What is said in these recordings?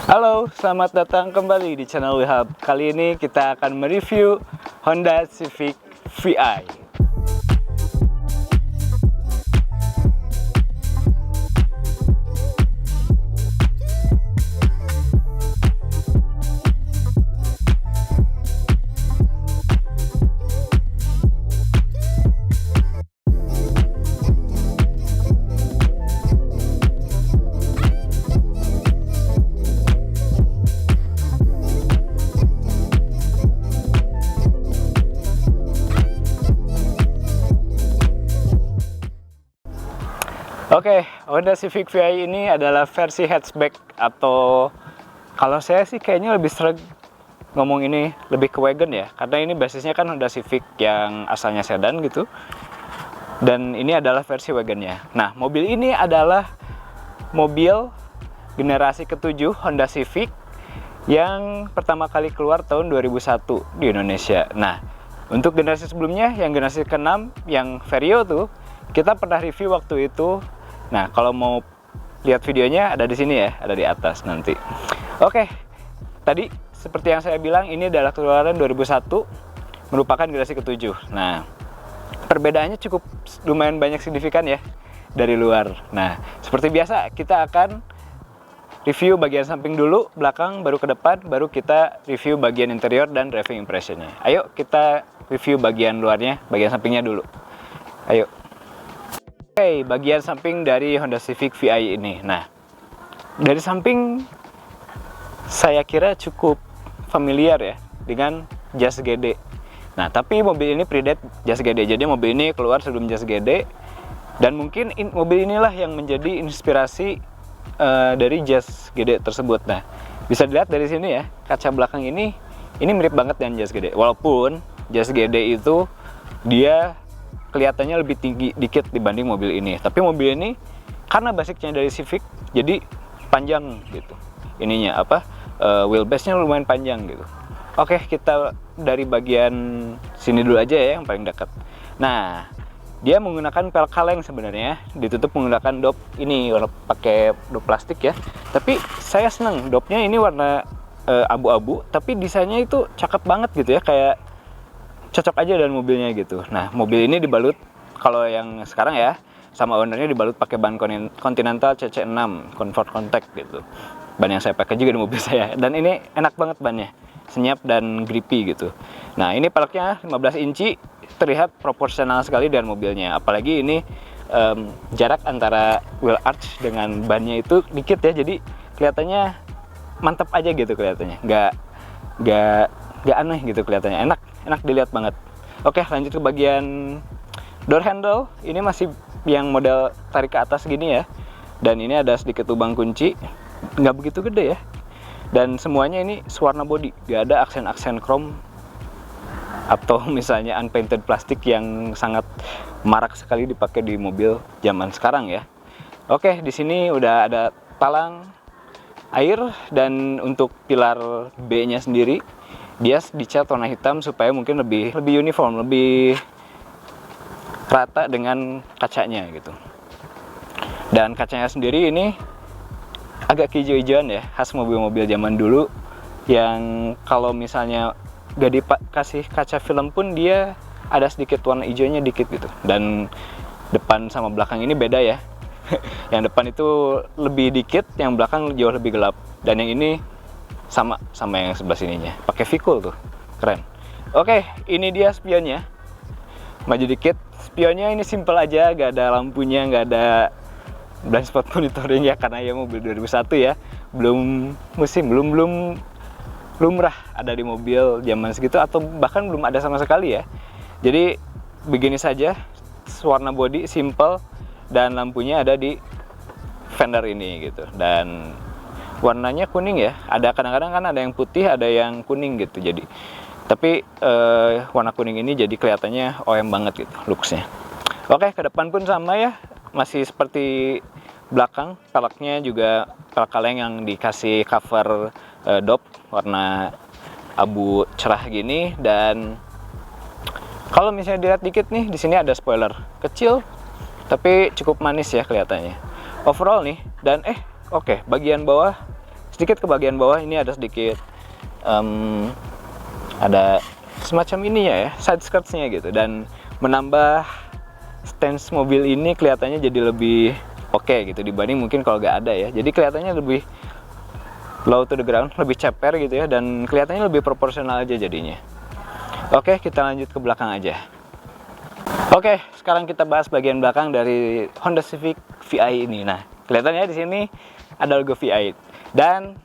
Halo, selamat datang kembali di channel WeHub. Kali ini kita akan mereview Honda Civic VI. Oke, Honda Civic VI ini adalah versi hatchback, atau kalau saya sih kayaknya lebih sering ngomong ini lebih ke wagon ya, karena ini basisnya kan Honda Civic yang asalnya sedan gitu, dan ini adalah versi wagonnya. Nah, mobil ini adalah mobil generasi ke-7 Honda Civic yang pertama kali keluar tahun 2001 di Indonesia. Nah, untuk generasi sebelumnya, yang generasi ke-6 yang Vario tuh, kita pernah review waktu itu. Nah, kalau mau lihat videonya ada di sini ya, ada di atas nanti. Oke, tadi seperti yang saya bilang, ini adalah keluaran 2001, merupakan generasi ke-7. Nah, perbedaannya cukup lumayan banyak signifikan ya dari luar. Nah, seperti biasa kita akan review bagian samping dulu, belakang, baru ke depan, baru kita review bagian interior dan driving impressionnya. Ayo kita review bagian luarnya, bagian sampingnya dulu. Ayo. Oke, bagian samping dari Honda Civic VI ini. Nah, dari samping saya kira cukup familiar ya dengan jas GD. Nah, tapi mobil ini predate jas GD. Jadi mobil ini keluar sebelum jas GD, dan mungkin mobil inilah yang menjadi inspirasi dari jas GD tersebut. Nah, bisa dilihat dari sini ya, kaca belakang ini mirip banget dengan jas GD. Walaupun jas GD itu dia kelihatannya lebih tinggi dikit dibanding mobil ini, tapi mobil ini karena basicnya dari Civic jadi panjang gitu. Ininya apa, wheelbase-nya lumayan panjang gitu. Oke, kita dari bagian sini dulu aja ya, yang paling dekat. Nah, dia menggunakan pel kaleng sebenarnya, ditutup menggunakan dop ini, pakai dop plastik ya. Tapi saya seneng dopnya ini warna abu-abu, tapi desainnya itu cakep banget gitu ya, kayak cocok aja dengan mobilnya gitu. Nah, mobil ini dibalut, kalau yang sekarang ya, sama ownernya dibalut pakai ban Continental CC6 Comfort Contact gitu. Ban yang saya pakai juga di mobil saya, dan ini enak banget bannya, senyap dan grippy gitu. Nah, ini peleknya 15 inci, terlihat proporsional sekali dengan mobilnya. Apalagi ini jarak antara wheel arch dengan bannya itu dikit ya, jadi kelihatannya mantap aja gitu kelihatannya. Nggak aneh gitu kelihatannya, enak dilihat banget. Oke, lanjut ke bagian door handle. Ini masih yang model tarik ke atas gini ya, dan ini ada sedikit lubang kunci, nggak begitu gede ya, dan semuanya ini sewarna body, nggak ada aksen-aksen chrome atau misalnya unpainted plastik yang sangat marak sekali dipakai di mobil zaman sekarang ya. Oke, di sini udah ada talang air, dan untuk pilar B-nya sendiri dia dicat warna hitam supaya mungkin lebih uniform, lebih rata dengan kacanya gitu. Dan kacanya sendiri ini agak hijau-hijauan ya, khas mobil-mobil zaman dulu, yang kalau misalnya gak dikasih kaca film pun dia ada sedikit warna hijaunya dikit gitu. Dan depan sama belakang ini beda ya. Yang depan itu lebih dikit, yang belakang jauh lebih gelap, dan yang ini sama yang sebelah sininya, pakai Vicul tuh, keren. Oke, ini dia spionnya. Maju dikit, spionnya ini simple aja, gak ada lampunya, gak ada blind spot monitoring ya, karena ya mobil 2001 ya, belum lumrah ada di mobil zaman segitu, atau bahkan belum ada sama sekali ya. Jadi begini saja, warna body simple, dan lampunya ada di fender ini gitu, dan warnanya kuning ya. Ada kadang-kadang kan ada yang putih, ada yang kuning gitu. Jadi tapi warna kuning ini jadi kelihatannya OM banget gitu looksnya. Oke, ke depan pun sama ya, masih seperti belakang. Peleknya juga pelek kaleng yang dikasih cover dop warna abu cerah gini. Dan kalau misalnya dilihat dikit nih, di sini ada spoiler kecil tapi cukup manis ya kelihatannya overall nih. Dan oke, bagian bawah sedikit ke bagian bawah ini ada sedikit ada semacam ininya ya, side skirtsnya gitu, dan menambah stance mobil ini kelihatannya jadi lebih oke gitu dibanding mungkin kalau nggak ada ya. Jadi kelihatannya lebih low to the ground, lebih ceper gitu ya, dan kelihatannya lebih proporsional aja jadinya. Oke, kita lanjut ke belakang aja. Oke, sekarang kita bahas bagian belakang dari Honda Civic VI ini. Nah, kelihatannya di sini ada logo VI, dan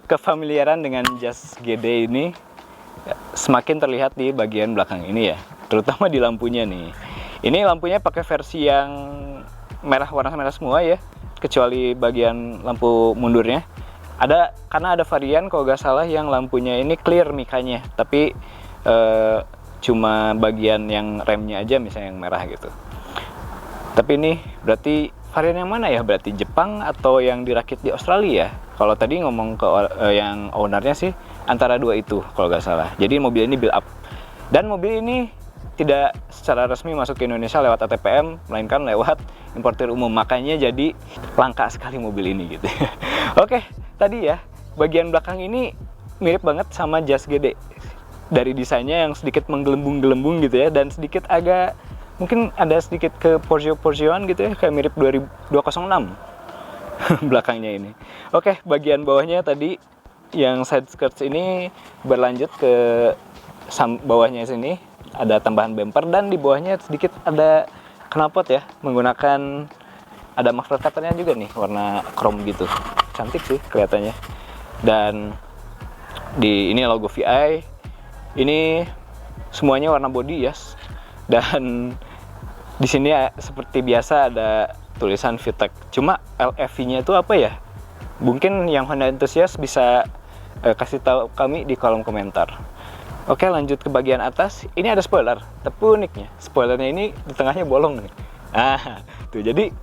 kefamiliaran dengan jas GD ini semakin terlihat di bagian belakang ini ya, terutama di lampunya nih. Ini lampunya pakai versi yang merah, warna merah semua ya, kecuali bagian lampu mundurnya. Karena ada varian kalau nggak salah yang lampunya ini clear mikanya, tapi cuma bagian yang remnya aja misalnya yang merah gitu. Tapi ini berarti varian yang mana ya? Berarti Jepang atau yang dirakit di Australia? Kalau tadi ngomong ke yang ownernya sih antara dua itu kalau nggak salah. Jadi mobil ini build up, dan mobil ini tidak secara resmi masuk ke Indonesia lewat ATPM, melainkan lewat importir umum. Makanya jadi langka sekali mobil ini gitu. Oke, tadi ya bagian belakang ini mirip banget sama jas GD. Dari desainnya yang sedikit menggelembung-gelembung gitu ya, dan sedikit agak mungkin ada sedikit ke Porsche-Porschean gitu ya, kayak mirip 206 belakangnya ini. Oke, bagian bawahnya tadi yang side skirts ini berlanjut ke bawahnya sini, ada tambahan bumper, dan di bawahnya sedikit ada knalpot ya, menggunakan ada muffler covernya juga nih, warna chrome gitu, cantik sih kelihatannya. Dan di ini logo VI, ini semuanya warna body yes, dan di sini seperti biasa ada tulisan VTEC. Cuma LFV-nya itu apa ya? Mungkin yang Honda enthusiast bisa kasih tahu kami di kolom komentar. Oke, lanjut ke bagian atas. Ini ada spoiler, tapi uniknya spoilernya ini di tengahnya bolong nih. Tuh, jadi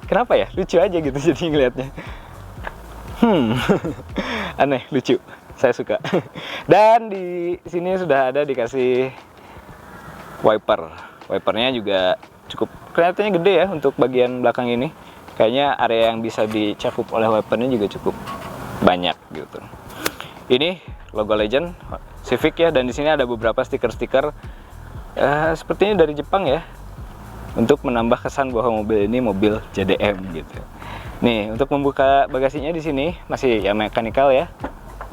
kenapa ya? Lucu aja gitu jadi ngeliatnya. Aneh, lucu. Saya suka. Dan di sini sudah ada dikasih wiper. Wipernya juga cukup kelihatannya gede ya untuk bagian belakang ini. Kayaknya area yang bisa dicakup oleh wipernya juga cukup banyak gitu. Ini logo Legend Civic ya, dan di sini ada beberapa stiker-stiker sepertinya dari Jepang ya, untuk menambah kesan bahwa mobil ini mobil JDM gitu. Nih, untuk membuka bagasinya di sini masih ya mekanikal ya.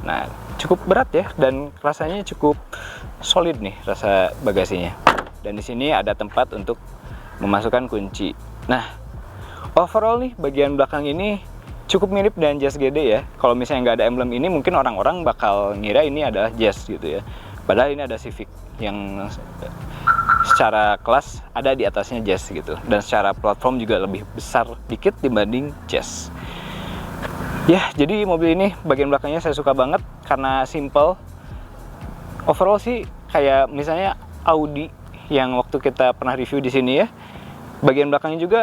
Nah, cukup berat ya, dan rasanya cukup solid nih rasa bagasinya. Dan di sini ada tempat untuk memasukkan kunci. Nah, overall nih bagian belakang ini cukup mirip dengan jas GD ya. Kalau misalnya nggak ada emblem ini, mungkin orang-orang bakal ngira ini adalah jas gitu ya. Padahal ini ada Civic yang secara kelas ada di atasnya jas gitu, dan secara platform juga lebih besar dikit dibanding jas. Ya, jadi mobil ini bagian belakangnya saya suka banget karena simple. Overall sih kayak misalnya Audi yang waktu kita pernah review di sini ya. Bagian belakangnya juga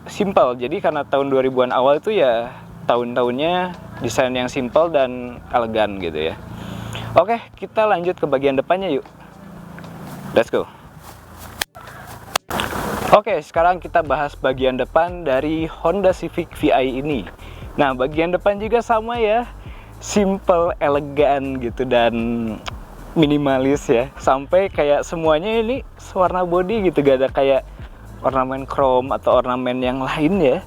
simple. Jadi karena tahun 2000-an awal itu ya tahun-tahunnya desain yang simple dan elegan gitu ya. Oke, kita lanjut ke bagian depannya yuk. Let's go. Oke, sekarang kita bahas bagian depan dari Honda Civic VI ini. Nah, bagian depan juga sama ya, simple, elegan gitu, dan minimalis ya. Sampai kayak semuanya ini warna body gitu, gak ada kayak ornamen chrome atau ornamen yang lain ya.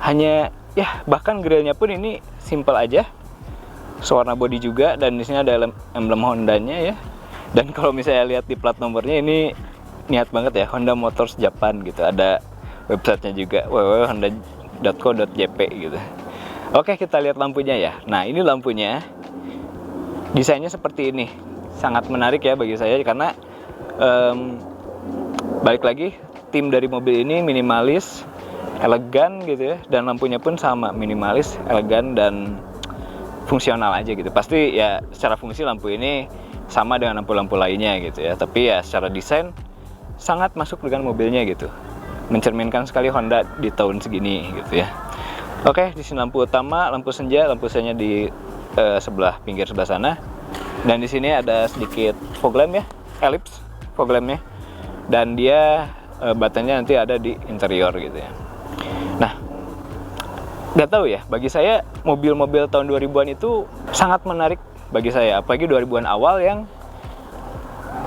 Hanya ya, bahkan grillnya pun ini simple aja, sewarna body juga, dan di sini ada emblem Hondanya ya. Dan kalau misalnya lihat di plat nomornya ini niat banget ya, Honda Motors Japan gitu. Ada websitenya juga, www.honda.co.jp gitu. Oke, kita lihat lampunya ya. Nah, ini lampunya desainnya seperti ini, sangat menarik ya bagi saya karena balik lagi, tim dari mobil ini minimalis, elegan gitu ya, dan lampunya pun sama, minimalis, elegan, dan fungsional aja gitu. Pasti ya secara fungsi lampu ini sama dengan lampu-lampu lainnya gitu ya, tapi ya secara desain sangat masuk dengan mobilnya gitu, mencerminkan sekali Honda di tahun segini gitu ya. Oke, di sini lampu utama, lampu senja di sebelah pinggir sebelah sana, dan di sini ada sedikit fog lamp ya, ellipse fog lampnya, dan dia batannya nanti ada di interior gitu ya. Nah, nggak tahu ya, bagi saya mobil-mobil tahun 2000-an itu sangat menarik bagi saya, apalagi 2000-an awal yang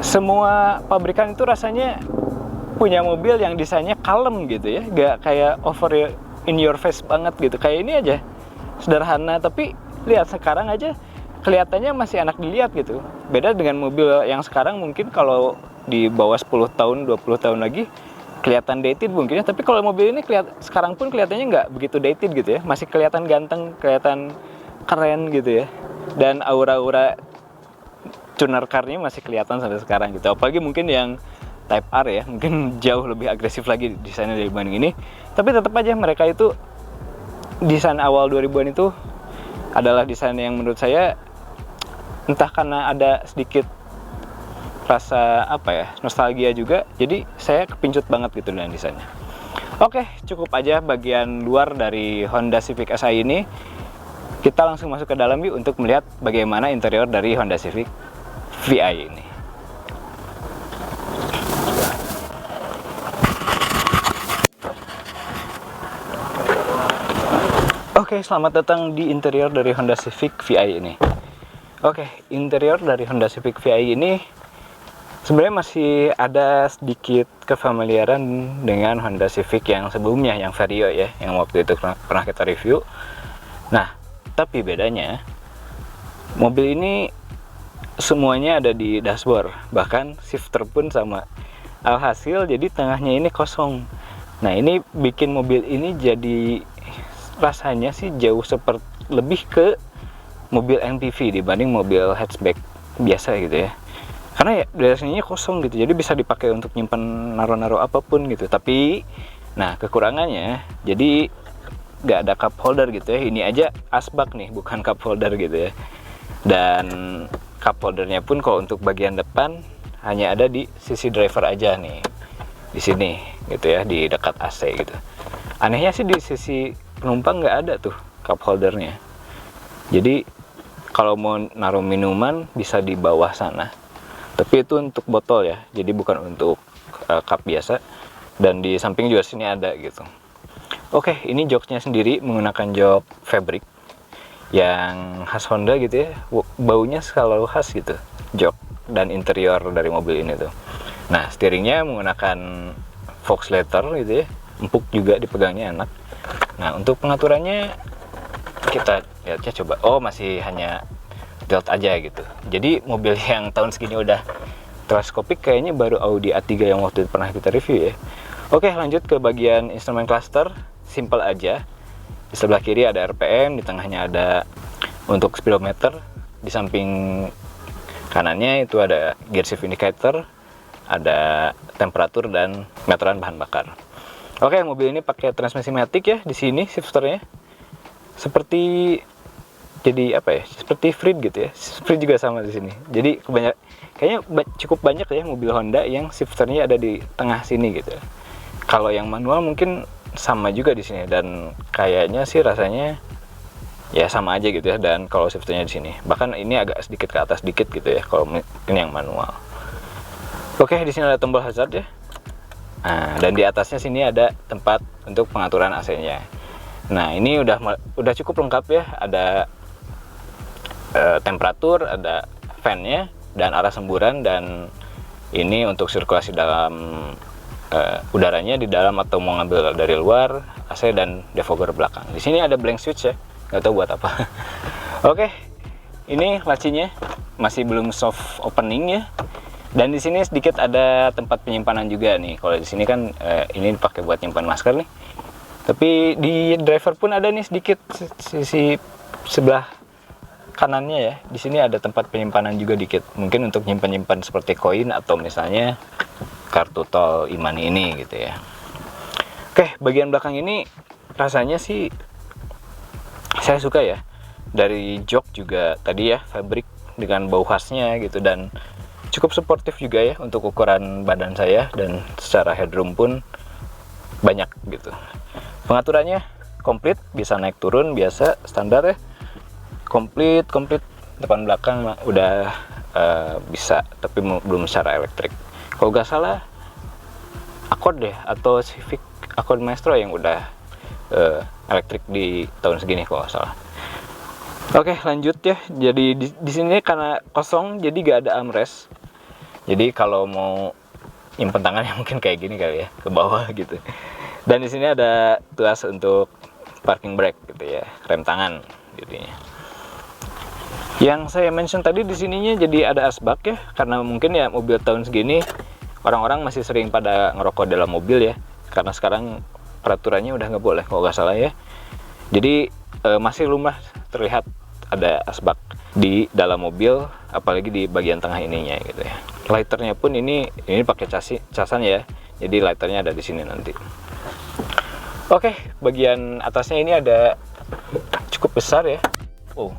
semua pabrikan itu rasanya punya mobil yang desainnya kalem gitu ya, nggak kayak over in your face banget gitu. Kayak ini aja, sederhana, tapi lihat sekarang aja kelihatannya masih enak dilihat gitu. Beda dengan mobil yang sekarang, mungkin kalau di bawah 10 tahun, 20 tahun lagi kelihatan dated mungkin ya. Tapi kalau mobil ini sekarang pun kelihatannya nggak begitu dated gitu ya, masih kelihatan ganteng, kelihatan keren gitu ya. Dan aura-aura tuner car-nya masih kelihatan sampai sekarang gitu. Apalagi mungkin yang Type R ya, mungkin jauh lebih agresif lagi desainnya dibanding ini. Tapi tetap aja mereka itu, desain awal 2000-an itu adalah desain yang menurut saya, entah karena ada sedikit rasa apa ya, nostalgia juga, jadi saya kepincut banget gitu dengan desainnya. Oke, cukup aja bagian luar dari Honda Civic Si ini. Kita langsung masuk ke dalam yuk untuk melihat bagaimana interior dari Honda Civic VI ini. Oke, selamat datang di interior dari Honda Civic VI ini. Oke, interior dari Honda Civic VI ini sebenarnya masih ada sedikit kefamiliaran dengan Honda Civic yang sebelumnya, yang Vario ya, yang waktu itu pernah kita review. Nah, tapi bedanya mobil ini semuanya ada di dashboard, bahkan shifter pun sama. Alhasil jadi tengahnya ini kosong. Nah, ini bikin mobil ini jadi rasanya sih jauh lebih ke mobil MPV dibanding mobil hatchback biasa gitu ya. Karena ya biasanya kosong gitu, jadi bisa dipakai untuk nyimpan naruh-naruh apapun gitu. Tapi, nah kekurangannya, jadi nggak ada cup holder gitu ya. Ini aja asbak nih, bukan cup holder gitu ya. Dan cup holdernya pun kalau untuk bagian depan hanya ada di sisi driver aja nih, di sini gitu ya, di dekat AC gitu. Anehnya sih di sisi penumpang nggak ada tuh cup holdernya. Jadi kalau mau naruh minuman bisa di bawah sana, tapi itu untuk botol ya, jadi bukan untuk cup biasa. Dan di samping juga sini ada gitu. Oke, ini joknya sendiri menggunakan jok fabric yang khas Honda gitu ya, baunya selalu khas gitu jok dan interior dari mobil ini tuh. Nah, steeringnya menggunakan Fox leather gitu ya, empuk juga, dipegangnya enak. Nah, untuk pengaturannya kita lihatnya coba, oh masih hanya tilt aja gitu. Jadi mobil yang tahun segini udah teleskopik kayaknya baru Audi A3 yang waktu itu pernah kita review ya. Oke, lanjut ke bagian instrumen cluster, simple aja. Di sebelah kiri ada RPM, di tengahnya ada untuk speedometer, di samping kanannya itu ada gear shift indicator, ada temperatur dan meteran bahan bakar. Oke, mobil ini pakai transmisi matic ya, di sini shifternya seperti jadi apa ya, seperti Freed gitu ya. Freed juga sama di sini. Jadi kayaknya cukup banyak ya mobil Honda yang shifternya ada di tengah sini gitu. Kalau yang manual mungkin sama juga di sini, dan kayaknya sih rasanya ya sama aja gitu ya. Dan kalau shifternya di sini, bahkan ini agak sedikit ke atas dikit gitu ya kalau ini yang manual. Oke, di sini ada tombol hazard ya. Nah, dan di atasnya sini ada tempat untuk pengaturan AC-nya. Nah, ini udah cukup lengkap ya. Ada temperatur, ada fan-nya, dan arah semburan, dan ini untuk sirkulasi dalam udaranya di dalam atau mau ngambil dari luar, AC dan defogger belakang. Di sini ada blank switch ya, nggak tahu buat apa. Oke, ini lacinya masih belum soft opening ya. Dan di sini sedikit ada tempat penyimpanan juga nih. Kalau di sini kan ini dipakai buat nyimpan masker nih. Tapi di driver pun ada nih sedikit sisi sebelah kanannya ya. Di sini ada tempat penyimpanan juga dikit. Mungkin untuk nyimpan-nyimpan seperti koin atau misalnya kartu tol e-money ini gitu ya. Oke, bagian belakang ini rasanya sih saya suka ya. Dari jok juga tadi ya, fabric dengan bau khasnya gitu, dan cukup suportif juga ya untuk ukuran badan saya, dan secara headroom pun banyak gitu. Pengaturannya komplit, bisa naik turun biasa standar ya. Komplit depan belakang udah bisa, tapi belum secara elektrik. Kalau nggak salah Accord deh, atau Civic Accord Maestro yang udah elektrik di tahun segini kalau nggak salah. Oke, lanjut ya. Jadi di sini karena kosong, jadi gak ada armrest. Jadi kalau mau nyimpen tangannya mungkin kayak gini kali ya, ke bawah gitu. Dan di sini ada tuas untuk parking brake gitu ya, rem tangan jadinya. Yang saya mention tadi di sininya jadi ada asbak ya, karena mungkin ya mobil tahun segini orang-orang masih sering pada ngerokok dalam mobil ya, karena sekarang peraturannya udah nggak boleh kalau nggak salah ya. Jadi masih lumrah terlihat ada asbak di dalam mobil, apalagi di bagian tengah ininya gitu ya. Lighternya pun ini pakai casan ya, jadi lighternya ada di sini nanti. Oke, bagian atasnya ini ada cukup besar ya. Oh,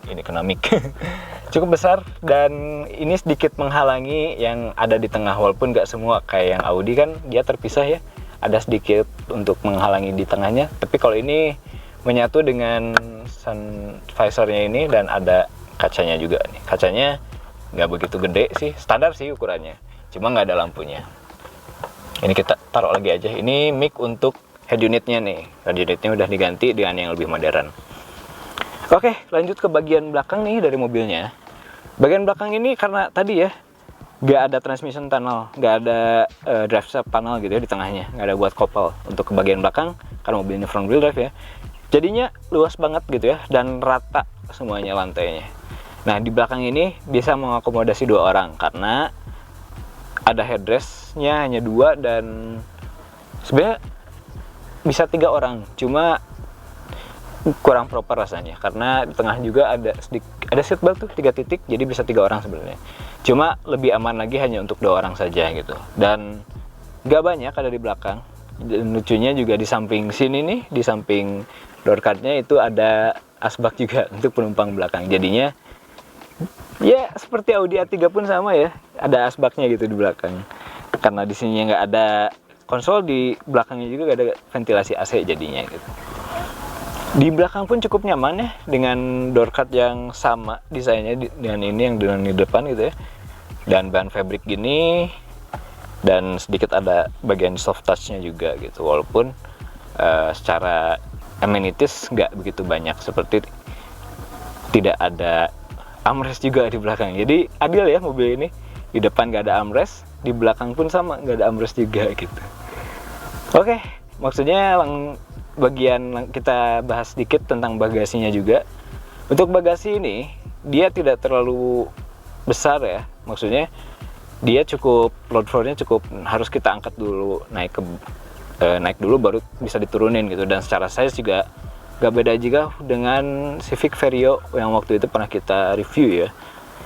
ini kena mic. Cukup besar, dan ini sedikit menghalangi yang ada di tengah, walaupun nggak semua kayak yang Audi kan dia terpisah ya, ada sedikit untuk menghalangi di tengahnya. Tapi kalau ini menyatu dengan sun visornya ini, dan ada kacanya juga nih. Kacanya nggak begitu gede sih, standar sih ukurannya, cuma nggak ada lampunya. Ini kita taruh lagi aja. Ini mic untuk head unitnya nih, head unitnya udah diganti dengan yang lebih modern. Oke, lanjut ke bagian belakang nih dari mobilnya. Bagian belakang ini karena tadi ya nggak ada transmission tunnel, nggak ada drive shaft panel gitu ya di tengahnya, nggak ada buat kopel untuk ke bagian belakang karena mobil ini front wheel drive ya. Jadinya luas banget gitu ya, dan rata semuanya lantainya. Nah, di belakang ini bisa mengakomodasi 2 orang karena ada headrestnya hanya 2, dan sebenarnya bisa 3 orang, cuma kurang proper rasanya karena di tengah juga ada seat belt tuh 3 titik, jadi bisa 3 orang sebenarnya. Cuma lebih aman lagi hanya untuk 2 orang saja gitu, dan nggak banyak ada di belakang. Dan lucunya juga di samping sini nih, di samping door cardnya itu ada asbak juga untuk penumpang belakang. Jadinya ya seperti Audi A3 pun sama ya, ada asbaknya gitu di belakang. Karena di sini nggak ada konsol, di belakangnya juga nggak ada ventilasi AC jadinya gitu. Di belakang pun cukup nyaman ya, dengan door card yang sama desainnya dengan ini yang dengan di depan gitu ya, dan bahan fabric gini, dan sedikit ada bagian soft touch-nya juga gitu, walaupun secara amenities nggak begitu banyak, seperti tidak ada armrest juga di belakang. Jadi adil ya mobil ini, di depan nggak ada armrest, di belakang pun sama nggak ada armrest juga gitu. Oke, maksudnya bagian kita bahas sedikit tentang bagasinya juga. Untuk bagasi ini dia tidak terlalu besar ya, maksudnya dia cukup, load floornya cukup, harus kita angkat dulu, naik dulu baru bisa diturunin gitu. Dan secara size juga gak beda juga dengan Civic Vario yang waktu itu pernah kita review ya.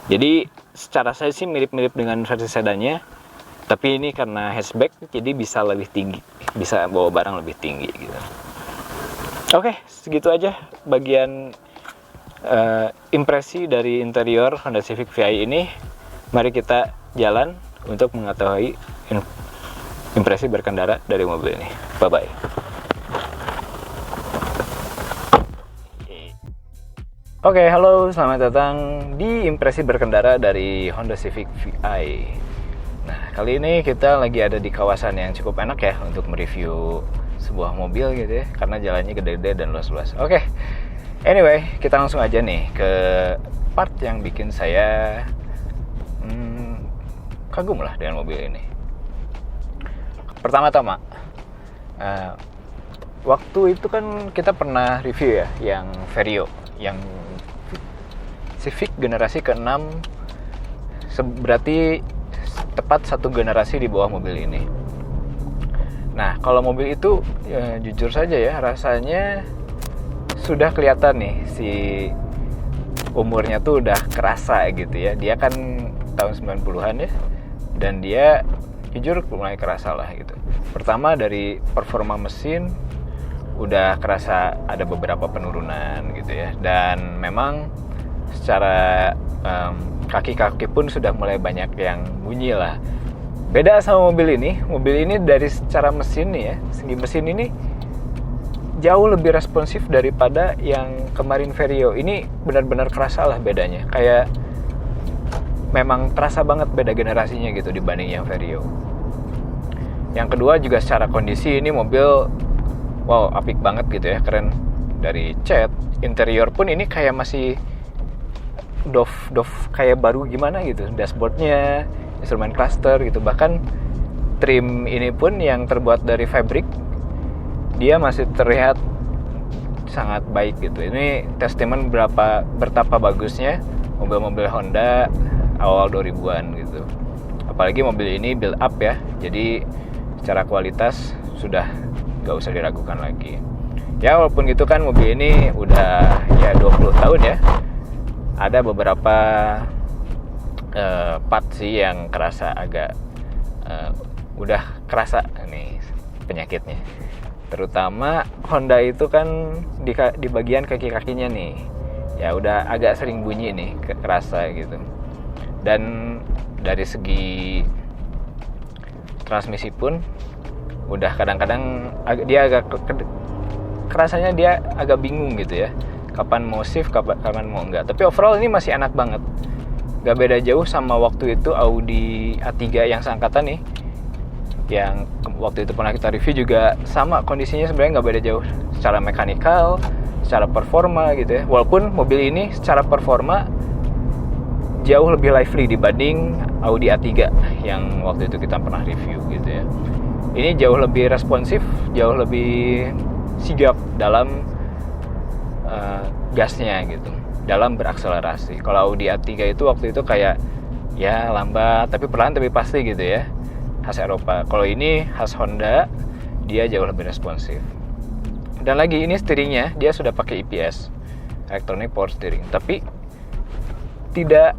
Jadi secara size sih mirip-mirip dengan versi sedannya, tapi ini karena hatchback jadi bisa lebih tinggi, bisa bawa barang lebih tinggi gitu. Oke, segitu aja bagian impresi dari interior Honda Civic VI ini. Mari kita jalan untuk mengetahui impresi berkendara dari mobil ini. Bye-bye. Oke, halo, selamat datang di impresi berkendara dari Honda Civic VI. Nah, kali ini kita lagi ada di kawasan yang cukup enak ya untuk mereview sebuah mobil gitu ya, karena jalannya gede-gede dan luas-luas. Oke, anyway, kita langsung aja nih ke part yang bikin saya kagum lah dengan mobil ini. Pertama-tama, waktu itu kan kita pernah review ya yang Vario, yang Civic generasi ke-6, berarti tepat 1 generasi di bawah mobil ini. Nah, kalau mobil itu jujur saja ya, rasanya sudah kelihatan nih si umurnya tuh udah kerasa gitu ya. Dia kan tahun 90-an ya, dan dia jujur mulai kerasa lah gitu. Pertama dari performa mesin udah kerasa ada beberapa penurunan gitu ya, dan memang secara kaki-kaki pun sudah mulai banyak yang bunyi lah. Beda sama mobil ini dari secara mesin nih ya, segi mesin ini jauh lebih responsif daripada yang kemarin Vario. Ini benar-benar kerasa lah bedanya, kayak memang terasa banget beda generasinya gitu dibanding yang Vario. Yang kedua juga secara kondisi, ini mobil wow, apik banget gitu ya, keren. Dari cat, interior pun ini kayak masih doff kayak baru gimana gitu. Dashboardnya, instrumen cluster gitu. Bahkan trim ini pun yang terbuat dari fabric, dia masih terlihat sangat baik gitu. Ini testament betapa bagusnya mobil-mobil Honda awal 2000-an gitu. Apalagi mobil ini build up ya, jadi secara kualitas sudah gak usah diragukan lagi. Ya walaupun gitu kan mobil ini udah ya 20 tahun ya, ada beberapa part sih yang kerasa agak udah kerasa nih penyakitnya. Terutama Honda itu kan di bagian kaki-kakinya nih, ya udah agak sering bunyi nih, kerasa gitu. Dan dari segi transmisi pun udah kadang-kadang dia agak kerasanya dia agak bingung gitu ya, kapan mau shift, kapan mau enggak. Tapi overall ini masih enak banget, gak beda jauh sama waktu itu Audi A3 yang seangkatan nih, yang waktu itu pernah kita review juga sama kondisinya. Sebenarnya nggak beda jauh secara mekanikal, secara performa gitu ya. Walaupun mobil ini secara performa jauh lebih lively dibanding Audi A3 yang waktu itu kita pernah review gitu ya. Ini jauh lebih responsif, jauh lebih sigap dalam gasnya gitu, dalam berakselerasi. Kalau Audi A3 itu waktu itu kayak ya lambat tapi perlahan tapi pasti gitu ya, khas Eropa. Kalau ini khas Honda, dia jauh lebih responsif. Dan lagi ini steeringnya dia sudah pakai EPS, Electronic Power Steering, tapi tidak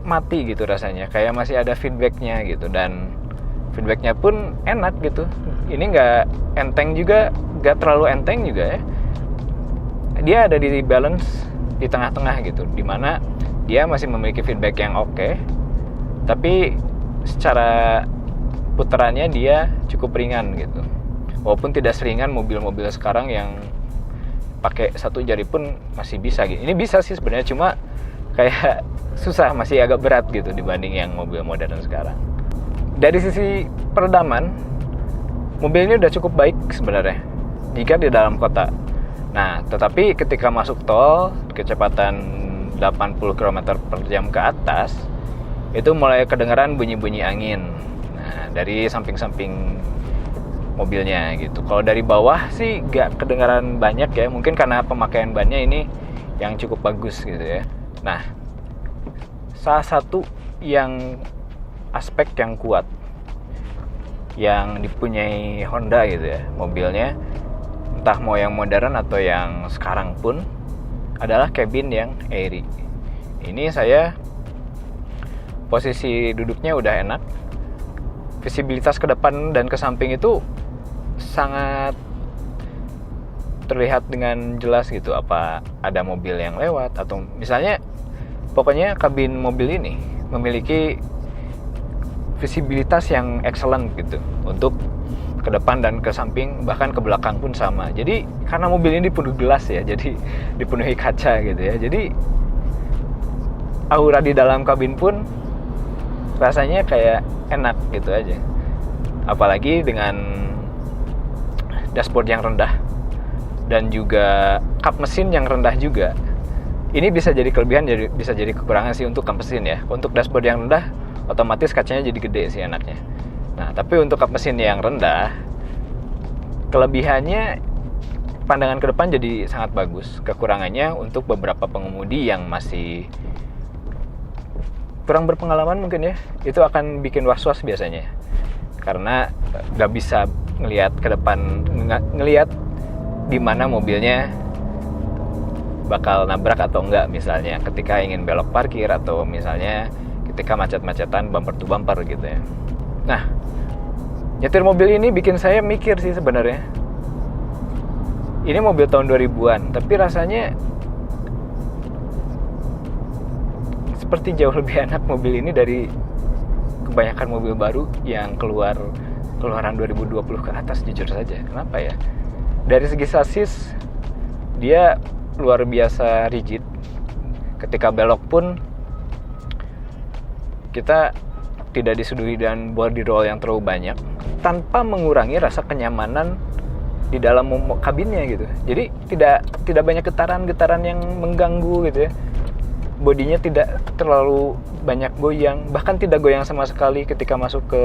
mati gitu rasanya, kayak masih ada feedbacknya gitu. Dan feedbacknya pun enak gitu. Ini nggak enteng juga, nggak terlalu enteng juga ya. Dia ada di balance di tengah-tengah gitu, dimana dia masih memiliki feedback yang oke, tapi secara putarannya dia cukup ringan gitu. Walaupun tidak seringan mobil-mobil sekarang yang pakai satu jari pun masih bisa gitu. Ini bisa sih sebenarnya, cuma kayak susah, masih agak berat gitu dibanding yang mobil modern sekarang. Dari sisi peredaman, mobil ini udah cukup baik sebenarnya jika di dalam kota. Nah, tetapi ketika masuk tol, kecepatan 80 km per jam ke atas, itu mulai kedengaran bunyi-bunyi angin. Nah, dari samping-samping mobilnya gitu. Kalau dari bawah sih gak kedengaran banyak ya, mungkin karena pemakaian bannya ini yang cukup bagus gitu ya. Nah, salah satu yang aspek yang kuat yang dipunyai Honda gitu ya, mobilnya, entah mau yang modern atau yang sekarang pun, adalah cabin yang airy. Ini saya posisi duduknya udah enak, visibilitas ke depan dan ke samping itu sangat terlihat dengan jelas gitu, apa ada mobil yang lewat atau misalnya, pokoknya kabin mobil ini memiliki visibilitas yang excellent gitu untuk ke depan dan ke samping, bahkan ke belakang pun sama. Jadi karena mobil ini dipenuhi gelas ya, jadi dipenuhi kaca gitu ya, jadi aura di dalam kabin pun rasanya kayak enak gitu aja. Apalagi dengan dashboard yang rendah dan juga kap mesin yang rendah juga. Ini bisa jadi kelebihan, bisa jadi kekurangan sih untuk kap mesin ya. Untuk dashboard yang rendah, otomatis kacanya jadi gede sih enaknya. Nah, tapi untuk kap mesin yang rendah, kelebihannya pandangan ke depan jadi sangat bagus. Kekurangannya untuk beberapa pengemudi yang masih kurang berpengalaman mungkin ya, itu akan bikin was-was biasanya. Karena nggak bisa ngelihat ke depan, ngelihat di mana mobilnya bakal nabrak atau enggak, misalnya ketika ingin belok parkir atau misalnya ketika macet-macetan bumper to bumper gitu ya. Nah, nyetir mobil ini bikin saya mikir sih sebenarnya. Ini mobil tahun 2000-an, tapi rasanya seperti jauh lebih enak mobil ini dari kebanyakan mobil baru yang keluaran 2020 ke atas, jujur saja. Kenapa ya? Dari segi sasis, dia luar biasa rigid. Ketika belok pun kita tidak disuguhi dan body roll yang terlalu banyak, tanpa mengurangi rasa kenyamanan di dalam kabinnya gitu. Jadi tidak banyak getaran-getaran yang mengganggu gitu ya. Bodinya tidak terlalu banyak goyang, bahkan tidak goyang sama sekali ketika masuk ke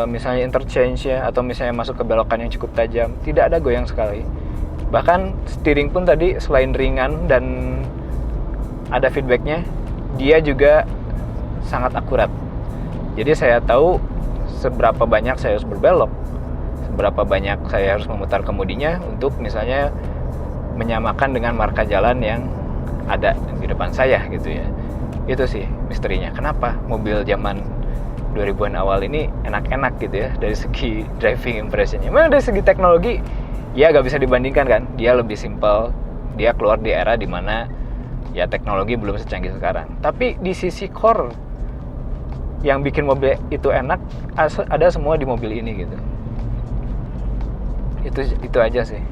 misalnya interchange ya, atau misalnya masuk ke belokan yang cukup tajam, tidak ada goyang sekali. Bahkan steering pun tadi selain ringan dan ada feedbacknya, dia juga sangat akurat. Jadi saya tahu seberapa banyak saya harus berbelok, seberapa banyak saya harus memutar kemudinya untuk misalnya menyamakan dengan marka jalan yang ada di depan saya gitu ya. Itu sih misterinya, kenapa mobil zaman 2000-an awal ini enak-enak gitu ya dari segi driving impression-nya. Memang dari segi teknologi ya gak bisa dibandingkan kan, dia lebih simple, dia keluar di era dimana ya teknologi belum secanggih sekarang. Tapi di sisi core yang bikin mobil itu enak ada semua di mobil ini gitu. Itu aja sih.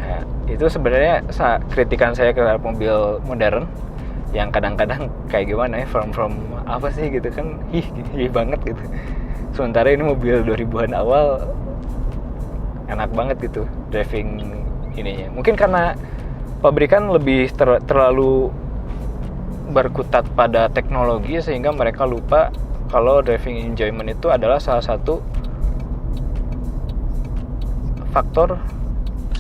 Nah, itu sebenarnya kritikan saya ke mobil modern yang kadang-kadang kayak gimana ya, from apa sih gitu kan, hih banget gitu. Sementara ini mobil 2000-an awal enak banget gitu driving ininya. Mungkin karena pabrikan lebih terlalu berkutat pada teknologi sehingga mereka lupa kalau driving enjoyment itu adalah salah satu faktor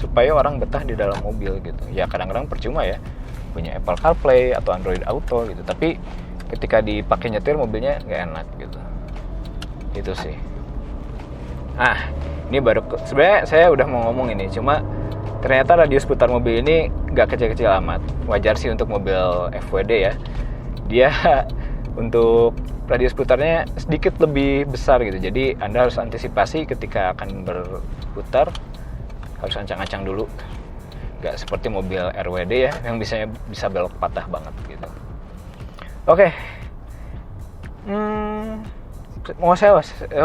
supaya orang betah di dalam mobil gitu. Ya kadang-kadang percuma ya punya Apple CarPlay atau Android Auto gitu, tapi ketika dipakai nyetir mobilnya nggak enak gitu. Itu sih. Ini baru sebenarnya saya udah mau ngomong ini, cuma ternyata radius putar mobil ini nggak kecil-kecil amat. Wajar sih untuk mobil FWD ya. Dia untuk radius putarnya sedikit lebih besar gitu. Jadi Anda harus antisipasi ketika akan berputar, harus ancang-ancang dulu. Gak seperti mobil RWD ya yang bisa belok patah banget gitu. Oke.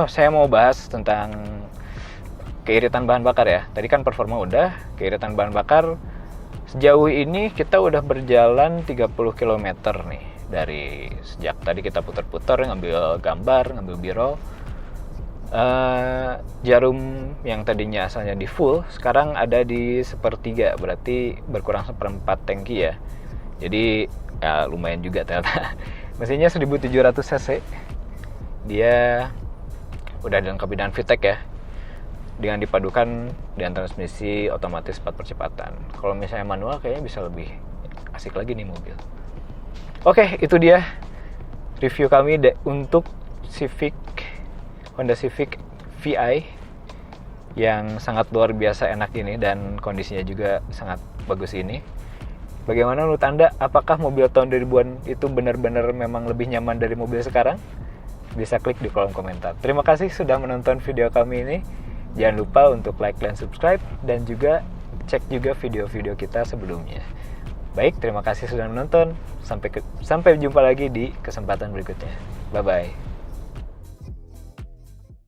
Saya mau bahas tentang keiritan bahan bakar ya. Tadi kan performa udah, keiritan bahan bakar sejauh ini kita udah berjalan 30 km nih. Dari sejak tadi kita putar-putar ngambil gambar, ngambil B-roll. Jarum yang tadinya asalnya di full sekarang ada di 1/3, berarti berkurang 1/4 tangki ya. Jadi ya lumayan juga ternyata. Mesinnya 1700 cc. Dia udah dilengkapi dengan VTEC ya, dengan dipadukan dengan transmisi otomatis 4 percepatan. Kalau misalnya manual kayaknya bisa lebih asik lagi nih mobil. Oke, itu dia review kami untuk Honda Civic VI yang sangat luar biasa enak ini dan kondisinya juga sangat bagus ini. Bagaimana menurut Anda? Apakah mobil tahun 2000-an itu benar-benar memang lebih nyaman dari mobil sekarang? Bisa klik di kolom komentar. Terima kasih sudah menonton video kami ini. Jangan lupa untuk like dan subscribe, dan juga cek juga video-video kita sebelumnya. Baik, terima kasih sudah menonton. Sampai jumpa lagi di kesempatan berikutnya. Bye-bye.